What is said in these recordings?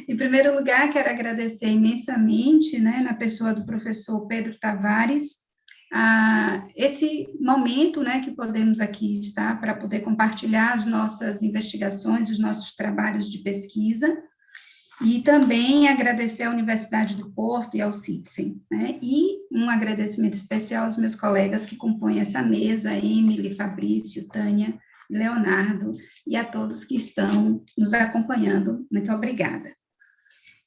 Em primeiro lugar, quero agradecer imensamente, né, na pessoa do professor Pedro Tavares, esse momento, né, que podemos aqui estar para poder compartilhar as nossas investigações, os nossos trabalhos de pesquisa, e também agradecer à Universidade do Porto e ao CITSEM, né, e um agradecimento especial aos meus colegas que compõem essa mesa, Emily, Fabrício, Tânia, Leonardo, e a todos que estão nos acompanhando. Muito obrigada.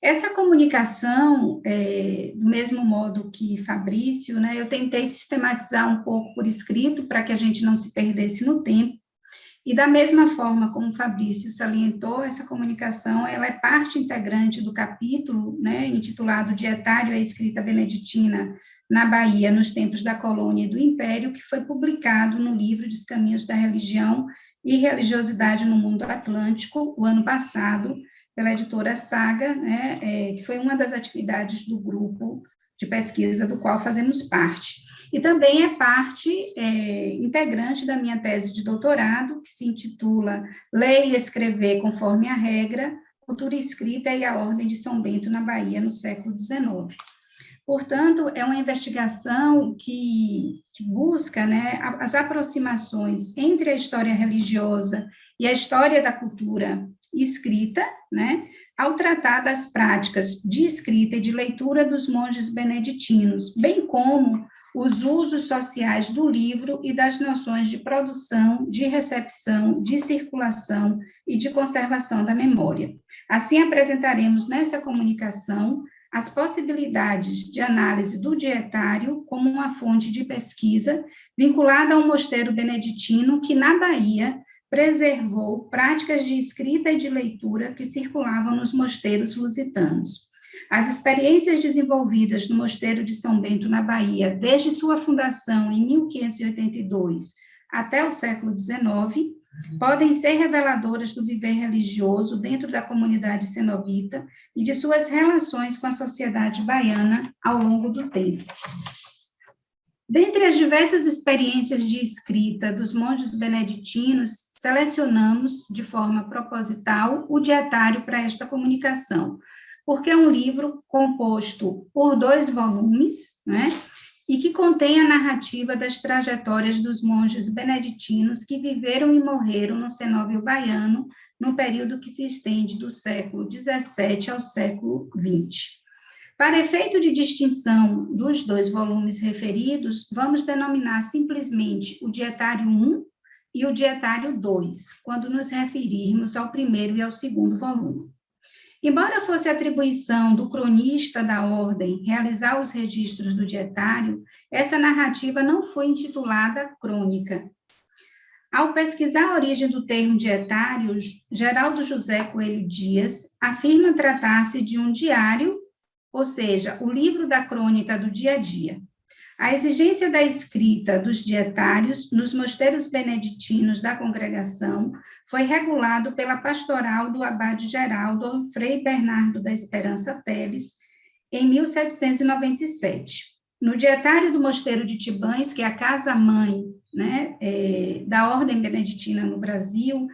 Essa comunicação, do mesmo modo que Fabrício, né, eu tentei sistematizar um pouco por escrito, para que a gente não se perdesse no tempo, e da mesma forma como Fabrício salientou, essa comunicação, ela é parte integrante do capítulo, né, intitulado Dietário e a Escrita Beneditina na Bahia, nos tempos da colônia e do Império, que foi publicado no livro Dos Caminhos da Religião e Religiosidade no Mundo Atlântico, o ano passado, pela editora Saga, né, que foi uma das atividades do grupo de pesquisa do qual fazemos parte. E também é parte integrante da minha tese de doutorado, que se intitula Ler e Escrever conforme a Regra, Cultura Escrita e a Ordem de São Bento na Bahia no século XIX. Portanto, é uma investigação que busca, né, as aproximações entre a história religiosa e a história da cultura escrita, né, ao tratar das práticas de escrita e de leitura dos monges beneditinos, bem como os usos sociais do livro e das noções de produção, de recepção, de circulação e de conservação da memória. Assim, apresentaremos nessa comunicação as possibilidades de análise do dietário como uma fonte de pesquisa vinculada ao mosteiro beneditino que, na Bahia, preservou práticas de escrita e de leitura que circulavam nos mosteiros lusitanos. As experiências desenvolvidas no Mosteiro de São Bento, na Bahia, desde sua fundação em 1582 até o século XIX, podem ser reveladoras do viver religioso dentro da comunidade cenobita e de suas relações com a sociedade baiana ao longo do tempo. Dentre as diversas experiências de escrita dos monges beneditinos, selecionamos, de forma proposital, o dietário para esta comunicação, porque é um livro composto por 2 volumes, né, e que contém a narrativa das trajetórias dos monges beneditinos que viveram e morreram no cenóbio baiano, num período que se estende do século XVII ao século XX. Para efeito de distinção dos 2 volumes referidos, vamos denominar simplesmente o Dietário 1 e o Dietário 2, quando nos referirmos ao primeiro e ao segundo volume. Embora fosse atribuição do cronista da ordem realizar os registros do dietário, essa narrativa não foi intitulada crônica. Ao pesquisar a origem do termo dietário, Geraldo José Coelho Dias afirma tratar-se de um diário, ou seja, o livro da crônica do dia a dia. A exigência da escrita dos dietários nos mosteiros beneditinos da congregação foi regulado pela pastoral do abade geral Dom Frei Bernardo da Esperança Teles, em 1797. No dietário do mosteiro de Tibães, que é a casa-mãe, né, da ordem beneditina no Brasil,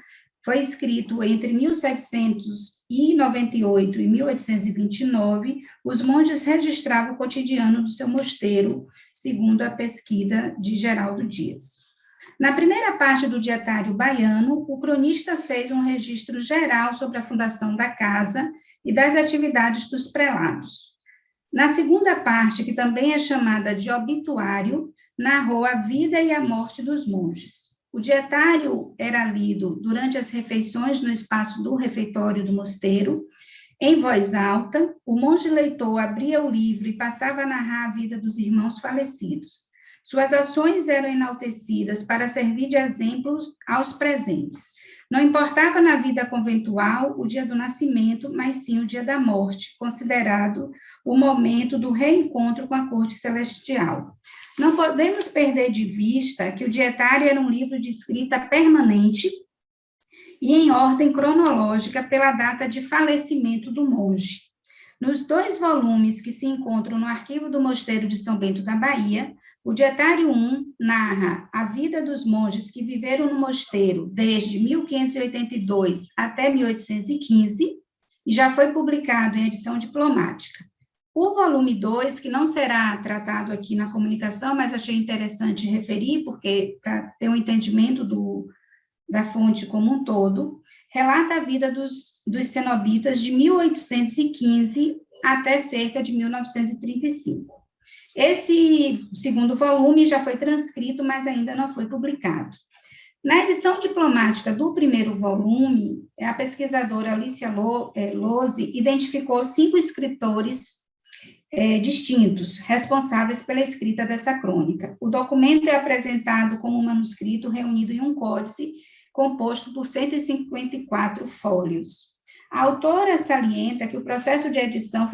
foi escrito entre 1798 e 1829, os monges registravam o cotidiano do seu mosteiro, segundo a pesquisa de Geraldo Dias. Na primeira parte do dietário baiano, o cronista fez um registro geral sobre a fundação da casa e das atividades dos prelados. Na segunda parte, que também é chamada de obituário, narrou a vida e a morte dos monges. O dietário era lido durante as refeições no espaço do refeitório do mosteiro, em voz alta. O monge leitor abria o livro e passava a narrar a vida dos irmãos falecidos. Suas ações eram enaltecidas para servir de exemplo aos presentes. Não importava na vida conventual o dia do nascimento, mas sim o dia da morte, considerado o momento do reencontro com a corte celestial. Não podemos perder de vista que o dietário era um livro de escrita permanente e em ordem cronológica pela data de falecimento do monge. Nos 2 volumes que se encontram no arquivo do Mosteiro de São Bento da Bahia, o Dietário 1 narra a vida dos monges que viveram no mosteiro desde 1582 até 1815, e já foi publicado em edição diplomática. O volume 2, que não será tratado aqui na comunicação, mas achei interessante referir, porque para ter um entendimento da fonte como um todo, relata a vida dos cenobitas de 1815 até cerca de 1935. Esse segundo volume já foi transcrito, mas ainda não foi publicado. Na edição diplomática do primeiro volume, a pesquisadora Alicia Lose identificou 5 escritores distintos, responsáveis pela escrita dessa crônica. O documento é apresentado como um manuscrito reunido em um códice composto por 154 fólios. A autora salienta que o processo de edição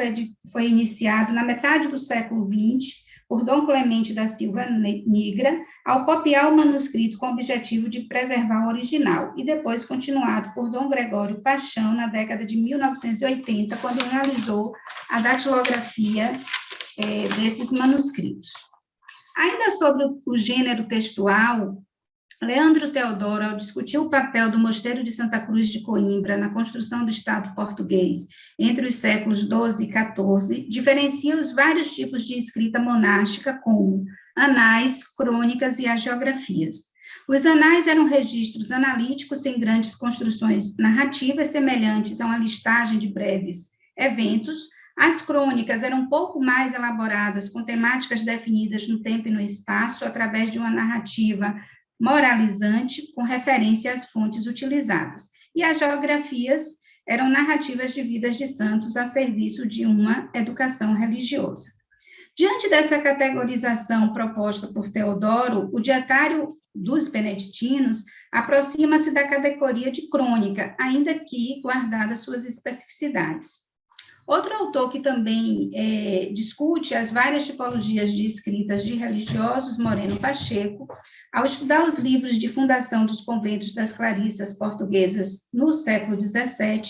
foi iniciado na metade do século XX por Dom Clemente da Silva Nigra, ao copiar o manuscrito com o objetivo de preservar o original, e depois continuado por Dom Gregório Paixão na década de 1980, quando realizou a datilografia desses manuscritos. Ainda sobre o gênero textual, Leandro Teodoro, ao discutir o papel do Mosteiro de Santa Cruz de Coimbra na construção do Estado português entre os séculos XII e XIV, diferencia os vários tipos de escrita monástica, como anais, crônicas e agiografias. Os anais eram registros analíticos sem grandes construções narrativas semelhantes a uma listagem de breves eventos. As crônicas eram um pouco mais elaboradas, com temáticas definidas no tempo e no espaço, através de uma narrativa moralizante, com referência às fontes utilizadas. E as geografias eram narrativas de vidas de santos a serviço de uma educação religiosa. Diante dessa categorização proposta por Teodoro, o Diário dos Beneditinos aproxima-se da categoria de crônica, ainda que guardadas suas especificidades. Outro autor que também discute as várias tipologias de escritas de religiosos, Moreno Pacheco, ao estudar os livros de fundação dos conventos das Clarissas portuguesas no século XVII,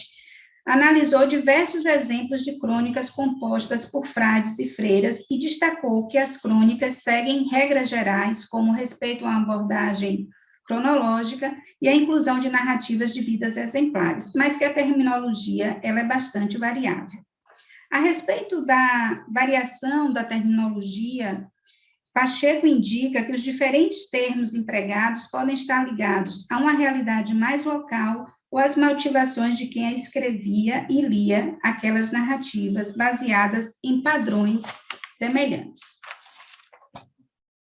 analisou diversos exemplos de crônicas compostas por frades e freiras e destacou que as crônicas seguem regras gerais, como respeito à abordagem cronológica e a inclusão de narrativas de vidas exemplares, mas que a terminologia ela é bastante variável. A respeito da variação da terminologia, Pacheco indica que os diferentes termos empregados podem estar ligados a uma realidade mais local ou às motivações de quem a escrevia e lia aquelas narrativas baseadas em padrões semelhantes.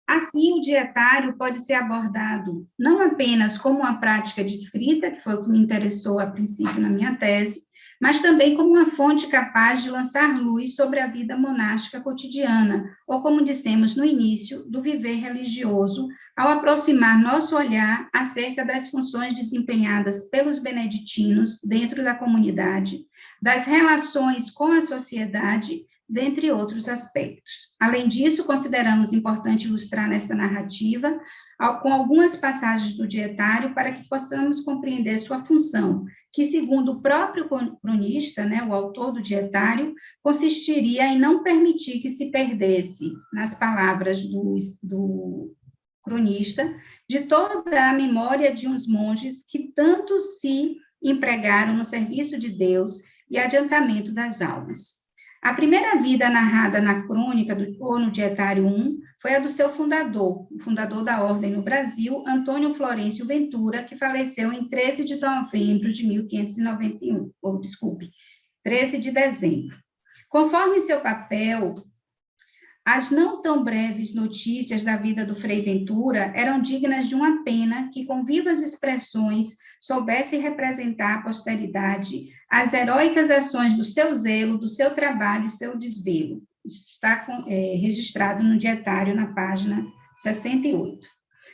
Assim, o dietário pode ser abordado não apenas como uma prática de escrita, que foi o que me interessou a princípio na minha tese, mas também como uma fonte capaz de lançar luz sobre a vida monástica cotidiana, ou como dissemos no início, do viver religioso, ao aproximar nosso olhar acerca das funções desempenhadas pelos beneditinos dentro da comunidade, das relações com a sociedade, dentre outros aspectos. Além disso, consideramos importante ilustrar nessa narrativa com algumas passagens do Dietário para que possamos compreender sua função, que, segundo o próprio cronista, o autor do Dietário, consistiria em não permitir que se perdesse, nas palavras do cronista, de toda a memória de uns monges que tanto se empregaram no serviço de Deus e adiantamento das almas. A primeira vida narrada na crônica, ou no Dietário 1, foi a do seu fundador, o fundador da ordem no Brasil, Antônio Florencio Ventura, que faleceu em 13 de novembro de 1591, 13 de dezembro. Conforme seu papel, as não tão breves notícias da vida do Frei Ventura eram dignas de uma pena que, com vivas expressões, soubesse representar à posteridade as heróicas ações do seu zelo, do seu trabalho e seu desvelo. Isso está registrado no Dietário, na página 68.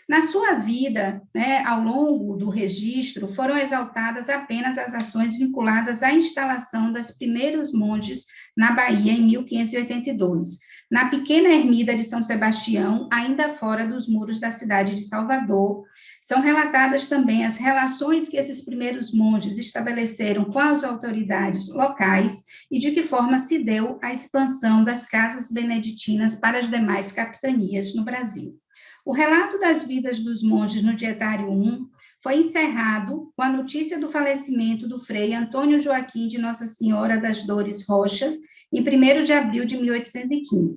Na sua vida, ao longo do registro, foram exaltadas apenas as ações vinculadas à instalação dos primeiros monges na Bahia, em 1582, na pequena ermida de São Sebastião, ainda fora dos muros da cidade de Salvador. São relatadas também as relações que esses primeiros monges estabeleceram com as autoridades locais e de que forma se deu a expansão das casas beneditinas para as demais capitanias no Brasil. O relato das vidas dos monges no Dietário 1 foi encerrado com a notícia do falecimento do frei Antônio Joaquim de Nossa Senhora das Dores Roxas, em 1º de abril de 1815.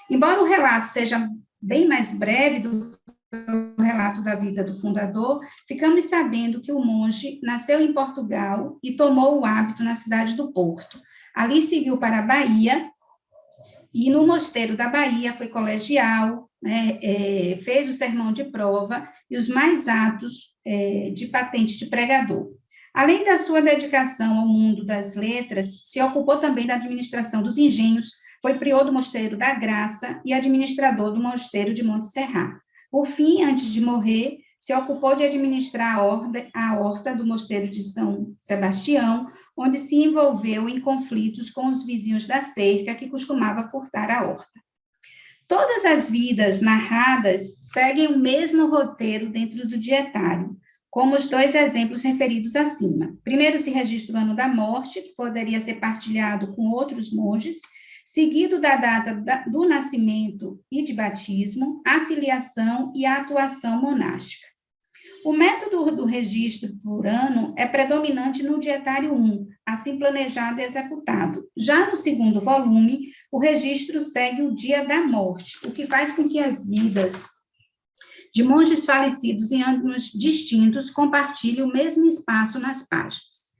Embora o relato seja bem mais breve do que o relato da vida do fundador, ficamos sabendo que o monge nasceu em Portugal e tomou o hábito na cidade do Porto. Ali seguiu para a Bahia, e no Mosteiro da Bahia foi colegial, né, fez o sermão de prova e os mais atos de patente de pregador. Além da sua dedicação ao mundo das letras, se ocupou também da administração dos engenhos, foi prior do Mosteiro da Graça e administrador do Mosteiro de Monte Serrat. Por fim, antes de morrer, se ocupou de administrar a horta do Mosteiro de São Sebastião, onde se envolveu em conflitos com os vizinhos da cerca, que costumava furtar a horta. Todas as vidas narradas seguem o mesmo roteiro dentro do dietário, como os 2 exemplos referidos acima. Primeiro se registra o ano da morte, que poderia ser partilhado com outros monges, seguido da data do nascimento e de batismo, a filiação e a atuação monástica. O método do registro por ano é predominante no Dietário 1, assim planejado e executado. Já no 2º volume, o registro segue o dia da morte, o que faz com que as vidas de monges falecidos em anos distintos compartilhem o mesmo espaço nas páginas.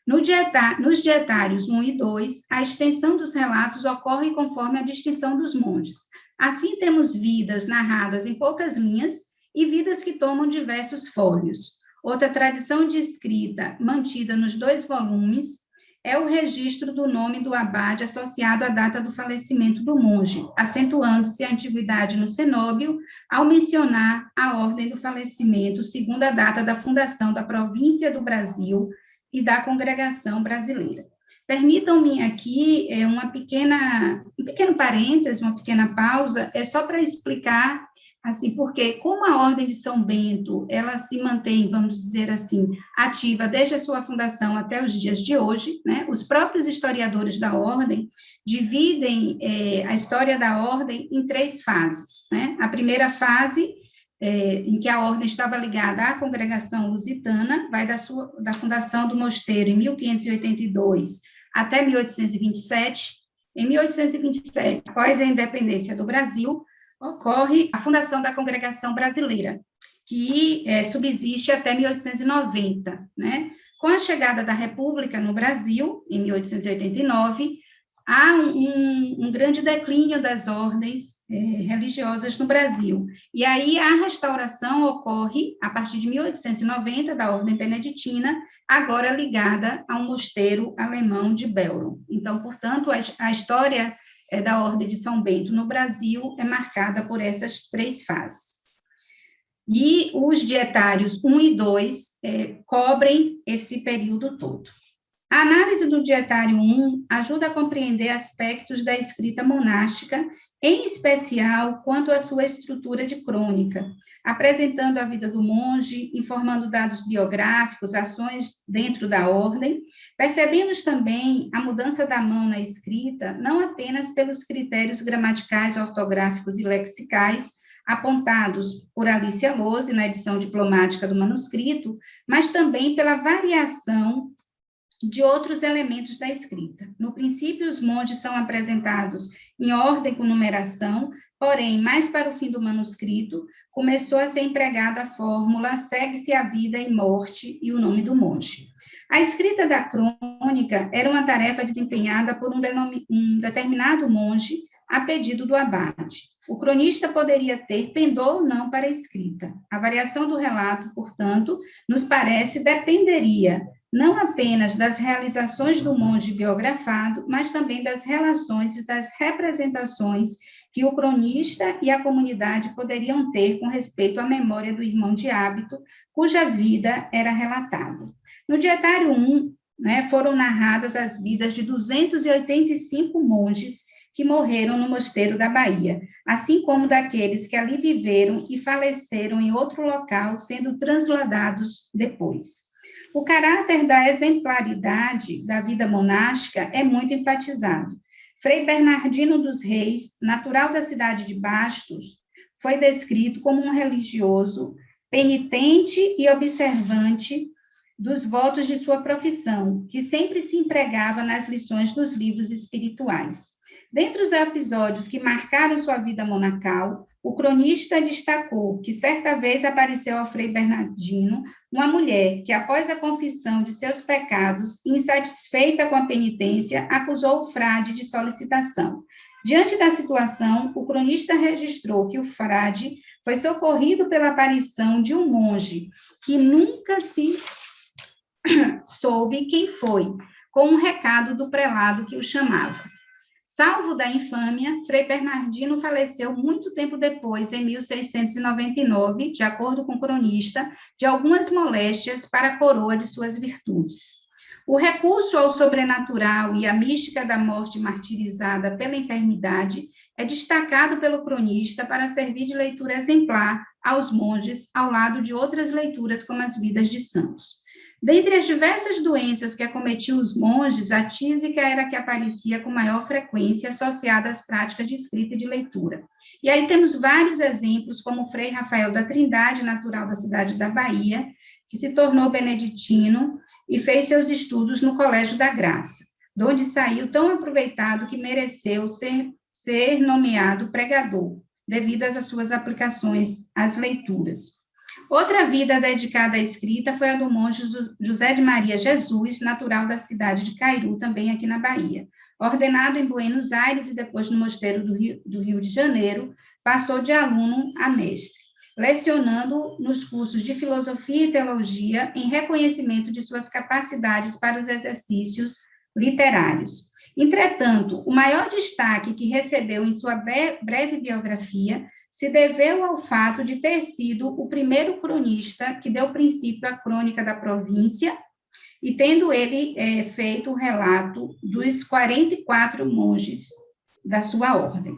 Nos dietários 1 e 2, a extensão dos relatos ocorre conforme a distinção dos monges. Assim, temos vidas narradas em poucas linhas e vidas que tomam diversos fólios. Outra tradição de escrita mantida nos 2 volumes é o registro do nome do abade associado à data do falecimento do monge, acentuando-se a antiguidade no cenóbio ao mencionar a ordem do falecimento segundo a data da fundação da província do Brasil e da congregação brasileira. Permitam-me aqui um pequeno parêntese, uma pequena pausa, só para explicar, assim, porque como a Ordem de São Bento, ela se mantém, vamos dizer assim, ativa desde a sua fundação até os dias de hoje, né? Os próprios historiadores da Ordem dividem a história da Ordem em 3 fases, né? A primeira fase, em que a Ordem estava ligada à congregação lusitana, vai da fundação do mosteiro em 1582 até 1827. Em 1827, após a independência do Brasil, ocorre a fundação da Congregação Brasileira, que subsiste até 1890, né? Com a chegada da República no Brasil, em 1889, há um grande declínio das ordens religiosas no Brasil. E aí a restauração ocorre a partir de 1890, da Ordem Beneditina, agora ligada ao mosteiro alemão de Bellron. Então, portanto, a história da Ordem de São Bento no Brasil é marcada por essas 3 fases. E os dietários 1 e 2 cobrem esse período todo. A análise do Dietário 1 ajuda a compreender aspectos da escrita monástica, em especial quanto à sua estrutura de crônica, apresentando a vida do monge, informando dados biográficos, ações dentro da ordem. Percebemos também a mudança da mão na escrita, não apenas pelos critérios gramaticais, ortográficos e lexicais, apontados por Alicia Lose na edição diplomática do manuscrito, mas também pela variação de outros elementos da escrita. No princípio, os monges são apresentados em ordem com numeração, porém, mais para o fim do manuscrito, começou a ser empregada a fórmula segue-se a vida e morte e o nome do monge. A escrita da crônica era uma tarefa desempenhada por um determinado monge a pedido do abade. O cronista poderia ter pendor ou não para a escrita. A variação do relato, portanto, nos parece dependeria não apenas das realizações do monge biografado, mas também das relações e das representações que o cronista e a comunidade poderiam ter com respeito à memória do irmão de hábito, cuja vida era relatada. No Dietário 1, foram narradas as vidas de 285 monges que morreram no Mosteiro da Bahia, assim como daqueles que ali viveram e faleceram em outro local, sendo transladados depois. O caráter da exemplaridade da vida monástica é muito enfatizado. Frei Bernardino dos Reis, natural da cidade de Bastos, foi descrito como um religioso penitente e observante dos votos de sua profissão, que sempre se empregava nas lições dos livros espirituais. Dentre os episódios que marcaram sua vida monacal, o cronista destacou que certa vez apareceu ao Frei Bernardino uma mulher que, após a confissão de seus pecados, insatisfeita com a penitência, acusou o frade de solicitação. Diante da situação, o cronista registrou que o frade foi socorrido pela aparição de um monge, que nunca se soube quem foi, com um recado do prelado que o chamava. Salvo da infâmia, Frei Bernardino faleceu muito tempo depois, em 1699, de acordo com o cronista, de algumas moléstias para a coroa de suas virtudes. O recurso ao sobrenatural e a mística da morte martirizada pela enfermidade é destacado pelo cronista para servir de leitura exemplar aos monges, ao lado de outras leituras como as vidas de santos. Dentre as diversas doenças que acometiam os monges, a tísica era a que aparecia com maior frequência associada às práticas de escrita e de leitura. E aí temos vários exemplos, como o Frei Rafael da Trindade, natural da cidade da Bahia, que se tornou beneditino e fez seus estudos no Colégio da Graça, de onde saiu tão aproveitado que mereceu ser nomeado pregador, devido às suas aplicações às leituras. Outra vida dedicada à escrita foi a do monge José de Maria Jesus, natural da cidade de Cairu, também aqui na Bahia. Ordenado em Buenos Aires e depois no Mosteiro do Rio de Janeiro, passou de aluno a mestre, lecionando nos cursos de filosofia e teologia em reconhecimento de suas capacidades para os exercícios literários. Entretanto, o maior destaque que recebeu em sua breve biografia se deveu ao fato de ter sido o primeiro cronista que deu princípio à crônica da província, e tendo ele feito o relato dos 44 monges da sua ordem.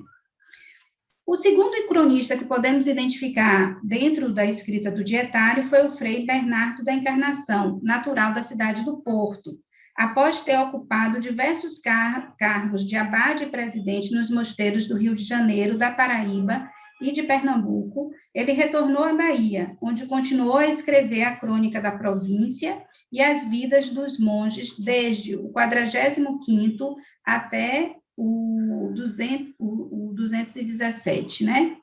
O segundo cronista que podemos identificar dentro da escrita do Dietário foi o Frei Bernardo da Encarnação, natural da cidade do Porto, após ter ocupado diversos cargos de abade e presidente nos mosteiros do Rio de Janeiro, da Paraíba e de Pernambuco. Ele retornou à Bahia, onde continuou a escrever a crônica da província e as vidas dos monges, desde o 45º até o 217, né?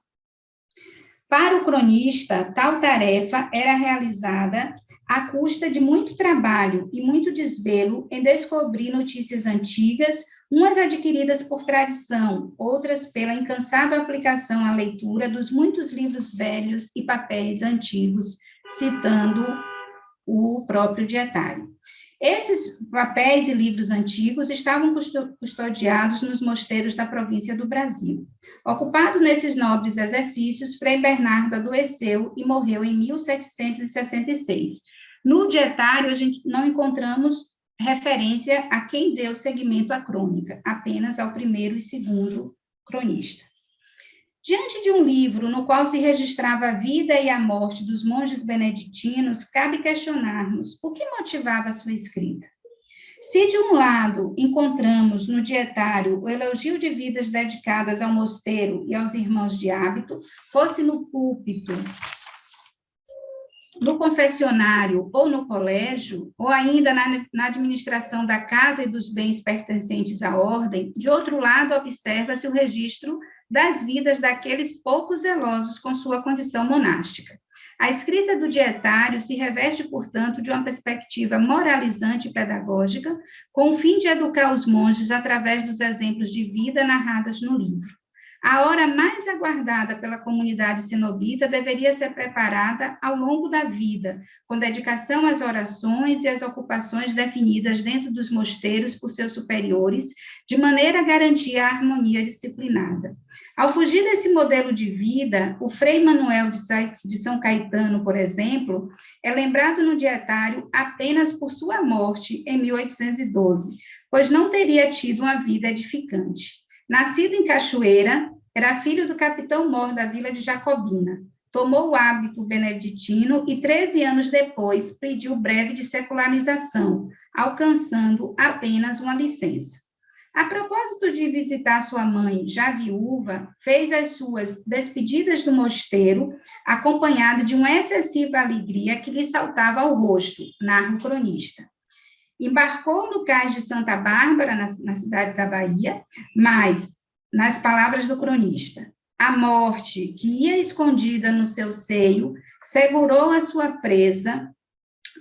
Para o cronista, tal tarefa era realizada à custa de muito trabalho e muito desvelo em descobrir notícias antigas, umas adquiridas por tradição, outras pela incansável aplicação à leitura dos muitos livros velhos e papéis antigos, citando o próprio Dietário. Esses papéis e livros antigos estavam custodiados nos mosteiros da província do Brasil. Ocupado nesses nobres exercícios, Frei Bernardo adoeceu e morreu em 1766. No Dietário, a gente não encontramos referência a quem deu seguimento à crônica, apenas ao primeiro e segundo cronista. Diante de um livro no qual se registrava a vida e a morte dos monges beneditinos, cabe questionarmos o que motivava a sua escrita. Se, de um lado, encontramos no Dietário o elogio de vidas dedicadas ao mosteiro e aos irmãos de hábito, fosse no púlpito, no confessionário ou no colégio, ou ainda na administração da casa e dos bens pertencentes à ordem, de outro lado, observa-se o registro das vidas daqueles poucos zelosos com sua condição monástica. A escrita do Dietário se reveste, portanto, de uma perspectiva moralizante e pedagógica, com o fim de educar os monges através dos exemplos de vida narrados no livro. A hora mais aguardada pela comunidade cenobita deveria ser preparada ao longo da vida, com dedicação às orações e às ocupações definidas dentro dos mosteiros por seus superiores, de maneira a garantir a harmonia disciplinada. Ao fugir desse modelo de vida, o Frei Manuel de São Caetano, por exemplo, é lembrado no Dietário apenas por sua morte em 1812, pois não teria tido uma vida edificante. Nascido em Cachoeira, era filho do capitão-mor da vila de Jacobina. Tomou o hábito beneditino e, 13 anos depois, pediu breve de secularização, alcançando apenas uma licença. A propósito de visitar sua mãe, já viúva, fez as suas despedidas do mosteiro, acompanhado de uma excessiva alegria que lhe saltava ao rosto, narra o cronista. Embarcou no cais de Santa Bárbara, na cidade da Bahia, mas, nas palavras do cronista, a morte, que ia escondida no seu seio, segurou a sua presa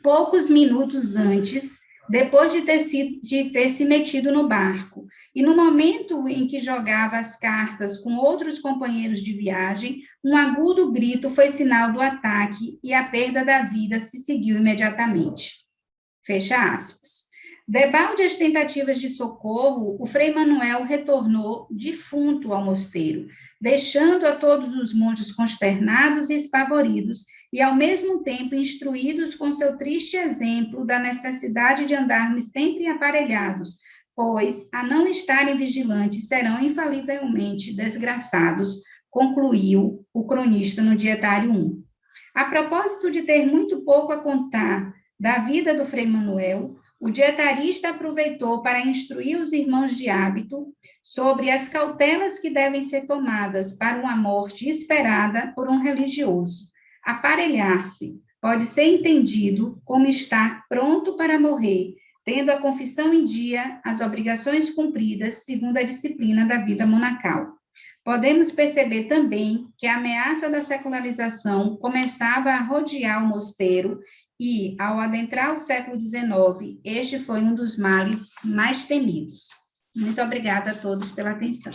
poucos minutos antes, depois de ter se metido no barco. E no momento em que jogava as cartas com outros companheiros de viagem, um agudo grito foi sinal do ataque e a perda da vida se seguiu imediatamente. Fecha aspas. Debalde as tentativas de socorro, o Frei Manuel retornou defunto ao mosteiro, deixando a todos os monges consternados e espavoridos, e ao mesmo tempo instruídos com seu triste exemplo da necessidade de andarmos sempre aparelhados, pois, a não estarem vigilantes, serão infalivelmente desgraçados, concluiu o cronista no Dietário 1. A propósito de ter muito pouco a contar da vida do Frei Manuel, o dietarista aproveitou para instruir os irmãos de hábito sobre as cautelas que devem ser tomadas para uma morte esperada por um religioso. Aparelhar-se pode ser entendido como estar pronto para morrer, tendo a confissão em dia, as obrigações cumpridas segundo a disciplina da vida monacal. Podemos perceber também que a ameaça da secularização começava a rodear o mosteiro e, ao adentrar o século XIX, este foi um dos males mais temidos. Muito obrigada a todos pela atenção.